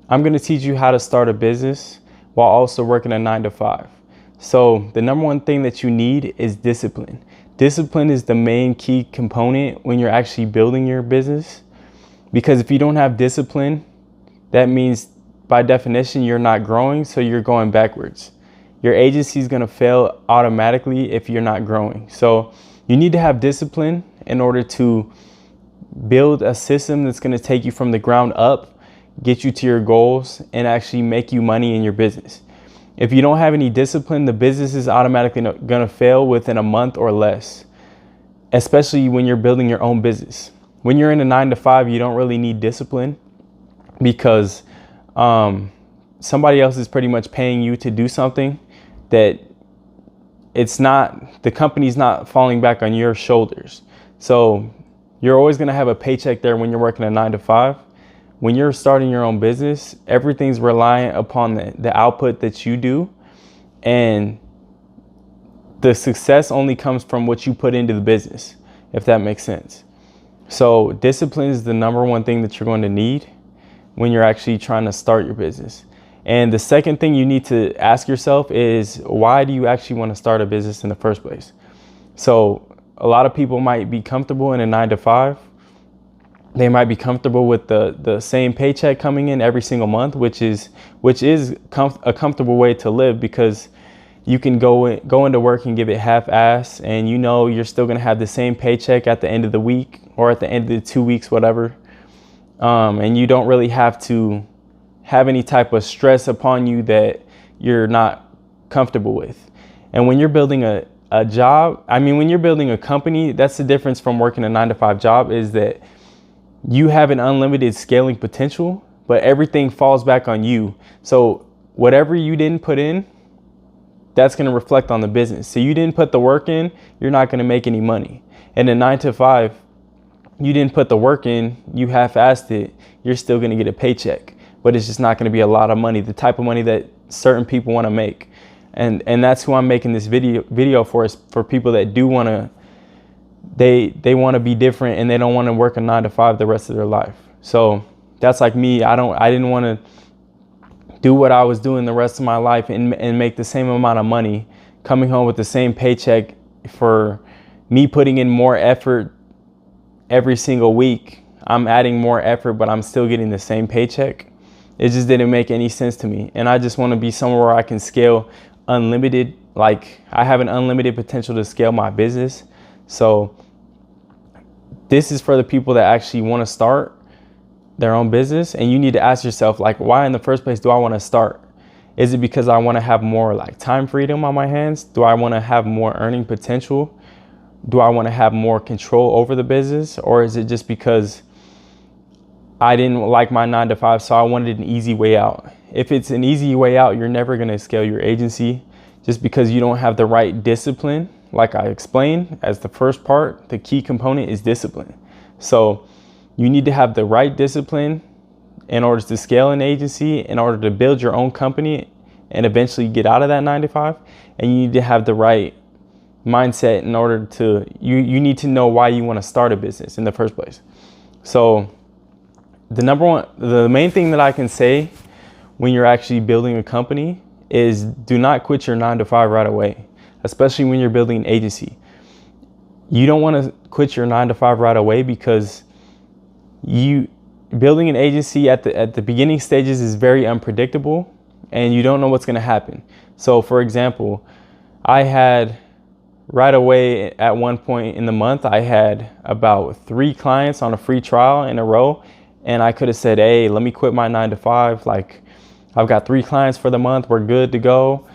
I'm going to teach you how to start a business while also working a 9 to 5. So the number one thing that you need is discipline. Discipline is the main key component when you're actually building your business, because if you don't have discipline, that means by definition you're not growing, so you're going backwards. Your agency is going to fail automatically if you're not growing. So you need to have discipline in order to build a system that's going to take you from the ground up, get you to your goals, and actually make you money in your business. If you don't have any discipline, the business is automatically going to fail within a month or less, especially when you're building your own business. When you're in a 9 to 5, you don't really need discipline, because somebody else is pretty much paying you to do something that the company's not falling back on your shoulders. So you're always going to have a paycheck there when you're working a 9 to 5. When you're starting your own business, everything's reliant upon the output that you do, and the success only comes from what you put into the business, if that makes sense. So discipline is the number one thing that you're going to need when you're actually trying to start your business. And the second thing you need to ask yourself is, why do you actually want to start a business in the first place? So a lot of people might be comfortable in a 9 to 5. They might be comfortable with the same paycheck coming in every single month, which is a comfortable way to live, because you can go into work and give it half-ass, and you know you're still going to have the same paycheck at the end of the week or at the end of the 2 weeks, whatever. And you don't really have to have any type of stress upon you that you're not comfortable with. And when you're building a job, when you're building a company, that's the difference from working a 9 to 5 job, is that you have an unlimited scaling potential, but everything falls back on you. So whatever you didn't put in, that's going to reflect on the business. So you didn't put the work in, you're not going to make any money. And in 9 to 5, you didn't put the work in, you half-assed it, you're still going to get a paycheck, but it's just not going to be a lot of money, the type of money that certain people want to make. And that's who I'm making this video for, is for people that do want to, they want to be different, and they don't want to work a 9 to 5 the rest of their life. So that's like me. I didn't want to do what I was doing the rest of my life and make the same amount of money, coming home with the same paycheck, for me putting in more effort every single week. I'm adding more effort, but I'm still getting the same paycheck. It just didn't make any sense to me. And I just want to be somewhere where I can scale unlimited. Like, I have an unlimited potential to scale my business. So this is for the people that actually want to start their own business. And you need to ask yourself, like, why in the first place do I want to start? Is it because I want to have more like time freedom on my hands? Do I want to have more earning potential? Do I want to have more control over the business? Or is it just because I didn't like my 9 to 5, so I wanted an easy way out? If it's an easy way out, you're never going to scale your agency, just because you don't have the right discipline. Like I explained, as the first part, the key component is discipline. So you need to have the right discipline in order to scale an agency, in order to build your own company and eventually get out of that 9 to 5. And you need to have the right mindset in order to, you need to know why you want to start a business in the first place. So the main thing that I can say when you're actually building a company is, do not quit your 9 to 5 right away, especially when you're building an agency. You don't want to quit your 9 to 5 right away, because building an agency at the beginning stages is very unpredictable, and you don't know what's going to happen. So for example, I had right away at one point in the month, I had about 3 clients on a free trial in a row. And I could have said, hey, let me quit my 9 to 5. Like, I've got 3 clients for the month. We're good to go.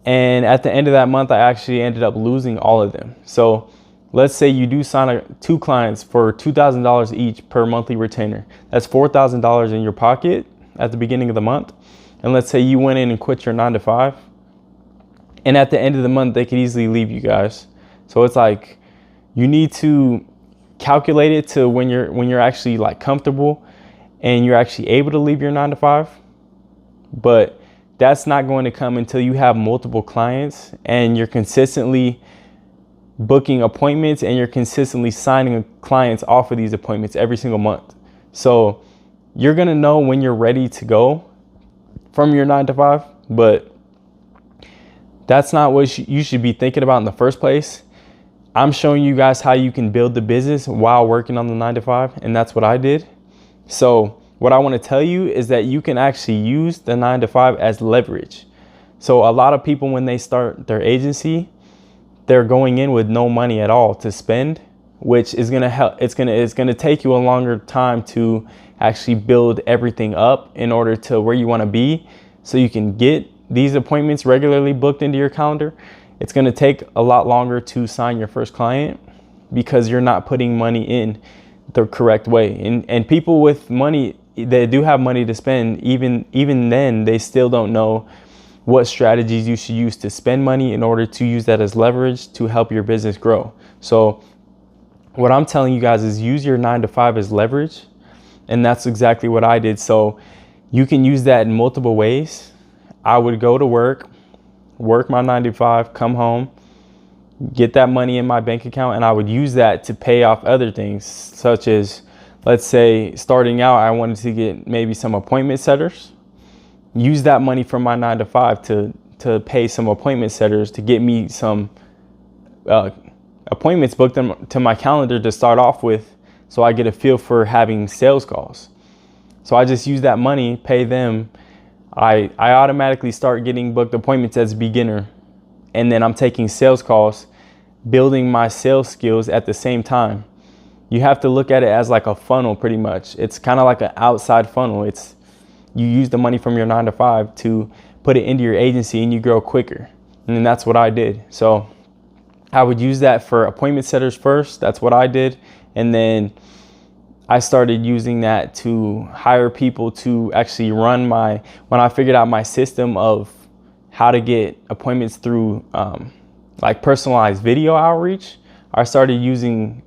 And at the end of that month, I actually ended up losing all of them. So let's say you do sign 2 clients for $2,000 each per monthly retainer. That's $4,000 in your pocket at the beginning of the month. And let's say you went in and quit your 9 to 5. And at the end of the month, they could easily leave you guys. So it's like, you need to calculate it to when you're actually like comfortable and you're actually able to leave your 9 to 5. But that's not going to come until you have multiple clients and you're consistently booking appointments and you're consistently signing clients off of these appointments every single month. So you're going to know when you're ready to go from your 9 to 5, but that's not what you should be thinking about in the first place. I'm showing you guys how you can build the business while working on the 9 to 5, and that's what I did. So what I want to tell you is that you can actually use the 9 to 5 as leverage. So a lot of people, when they start their agency, they're going in with no money at all to spend, which is going to help. It's going to take you a longer time to actually build everything up in order to where you want to be, so you can get these appointments regularly booked into your calendar. It's going to take a lot longer to sign your first client because you're not putting money in the correct way. And people with money, they do have money to spend, even then, they still don't know what strategies you should use to spend money in order to use that as leverage to help your business grow. So what I'm telling you guys is use your 9 to 5 as leverage. And that's exactly what I did. So you can use that in multiple ways. I would go to work my 9 to 5, come home, get that money in my bank account, and I would use that to pay off other things, such as, let's say, starting out, I wanted to get maybe some appointment setters. Use that money from my 9 to 5 to pay some appointment setters to get me some appointments booked to my calendar to start off with, so I get a feel for having sales calls. So I just use that money, pay them. I automatically start getting booked appointments as a beginner, and then I'm taking sales calls, building my sales skills at the same time. You have to look at it as like a funnel, pretty much. It's kind of like an outside funnel. It's, you use the money from your 9 to 5 to put it into your agency, and you grow quicker. And then that's what I did. So I would use that for appointment setters first. That's what I did. And then I started using that to hire people to actually run when I figured out my system of how to get appointments through like personalized video outreach, I started using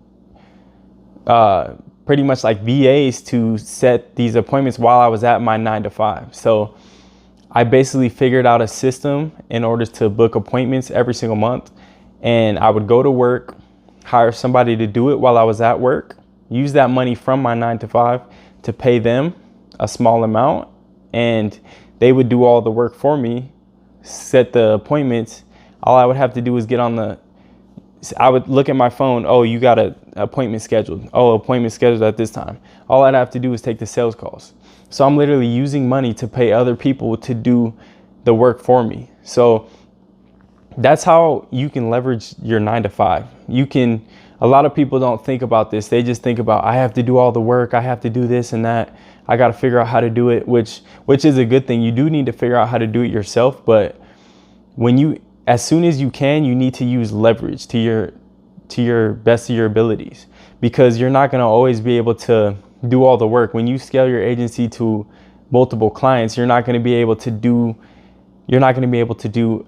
pretty much like VAs to set these appointments while I was at my 9 to 5. So I basically figured out a system in order to book appointments every single month. And I would go to work, hire somebody to do it while I was at work, use that money from my 9 to 5 to pay them a small amount, and they would do all the work for me, set the appointments. All I would have to do is I would look at my phone. Oh, you got an appointment scheduled. Oh, appointment scheduled at this time. All I'd have to do is take the sales calls. So I'm literally using money to pay other people to do the work for me. So that's how you can leverage your 9 to 5. A lot of people don't think about this. They just think about, I have to do all the work. I have to do this and that. I got to figure out how to do it, which is a good thing. You do need to figure out how to do it yourself. But as soon as you can, you need to use leverage to your best of your abilities, because you're not going to always be able to do all the work. When you scale your agency to multiple clients, you're not going to be able to do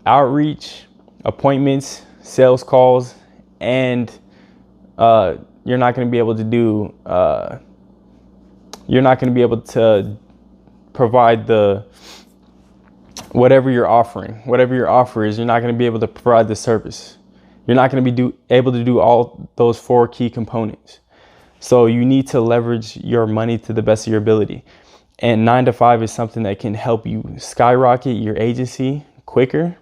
outreach, appointments, sales calls, and you're not going to be able to provide whatever your offer is. You're not going to be able to provide the service. You're not going to be able to do all those 4 key components. So you need to leverage your money to the best of your ability. And 9 to 5 is something that can help you skyrocket your agency quicker.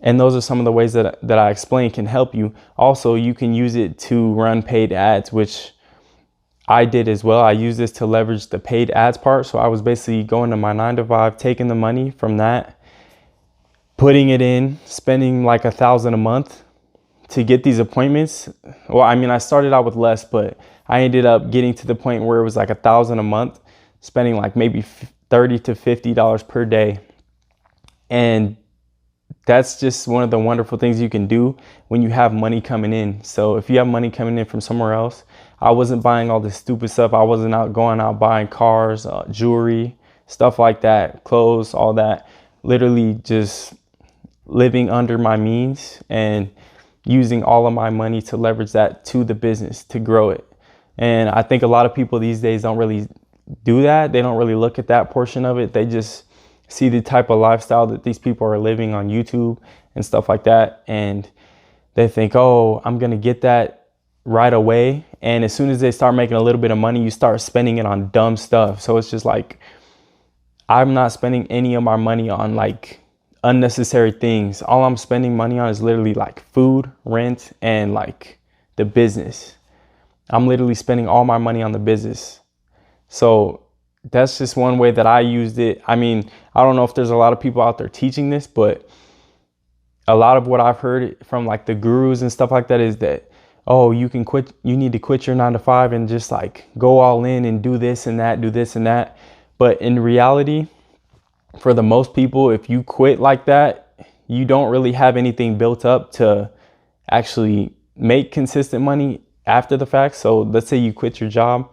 And those are some of the ways that I explained can help you. Also, you can use it to run paid ads, which I did as well. I used this to leverage the paid ads part. So I was basically going to my 9 to 5, taking the money from that, putting it in, spending like $1,000 a month to get these appointments. Well, I mean, I started out with less, but I ended up getting to the point where it was like $1,000 a month, spending like maybe $30 to $50 per day. And that's just one of the wonderful things you can do when you have money coming in. So if you have money coming in from somewhere else, I wasn't buying all this stupid stuff. I wasn't going out buying cars, jewelry, stuff like that, clothes, all that. Literally just living under my means and using all of my money to leverage that to the business to grow it. And I think a lot of people these days don't really do that. They don't really look at that portion of it. They just see the type of lifestyle that these people are living on YouTube and stuff like that. And they think, oh, I'm going to get that right away. And as soon as they start making a little bit of money, you start spending it on dumb stuff. So it's just like, I'm not spending any of my money on like unnecessary things. All I'm spending money on is literally like food, rent, and like the business. I'm literally spending all my money on the business. So that's just one way that I used it. I mean, I don't know if there's a lot of people out there teaching this, but a lot of what I've heard from like the gurus and stuff like that is that, oh, you need to quit your 9 to 5 and just like go all in and do this and that, do this and that. But in reality, for the most people, if you quit like that, you don't really have anything built up to actually make consistent money after the fact. So let's say you quit your job.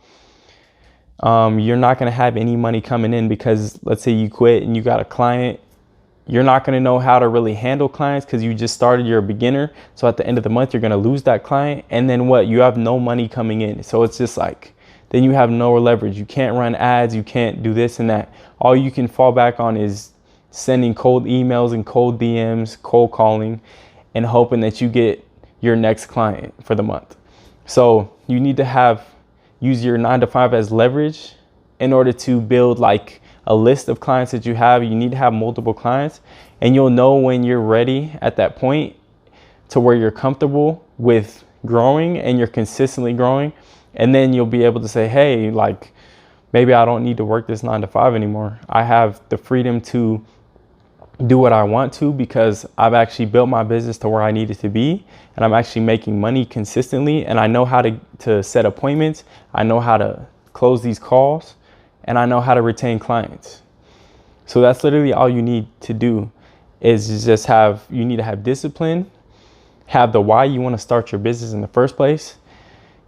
You're not going to have any money coming in because let's say you quit and you got a client. You're not going to know how to really handle clients because you just started, you're a beginner. So at the end of the month, you're going to lose that client. And then what? You have no money coming in. So it's just like, then you have no leverage. You can't run ads. You can't do this and that. All you can fall back on is sending cold emails and cold DMs, cold calling, and hoping that you get your next client for the month. So you need to use your 9 to 5 as leverage in order to build like a list of clients that you have. You need to have multiple clients, and you'll know when you're ready at that point to where you're comfortable with growing and you're consistently growing. And then you'll be able to say, hey, like maybe I don't need to work this 9 to 5 anymore. I have the freedom to do what I want to because I've actually built my business to where I need it to be, and I'm actually making money consistently, and I know how to set appointments. I know how to close these calls, and I know how to retain clients. So that's literally all you need to do is just you need to have discipline, have the why you want to start your business in the first place.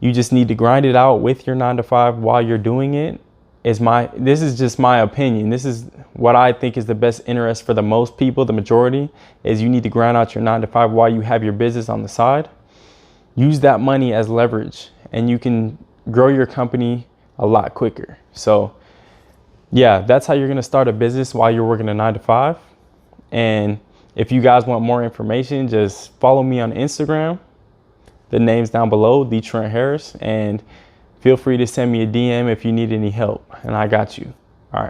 You just need to grind it out with your 9 to 5 while you're doing it. This is just my opinion. This is what I think is the best interest for the most people. The majority is you need to grind out your 9 to 5 while you have your business on the side. Use that money as leverage, and you can grow your company a lot quicker. So yeah, that's how you're going to start a business while you're working a 9 to 5. And if you guys want more information, just follow me on Instagram. The name's down below, the Trent Harris, and feel free to send me a DM if you need any help, and I got you.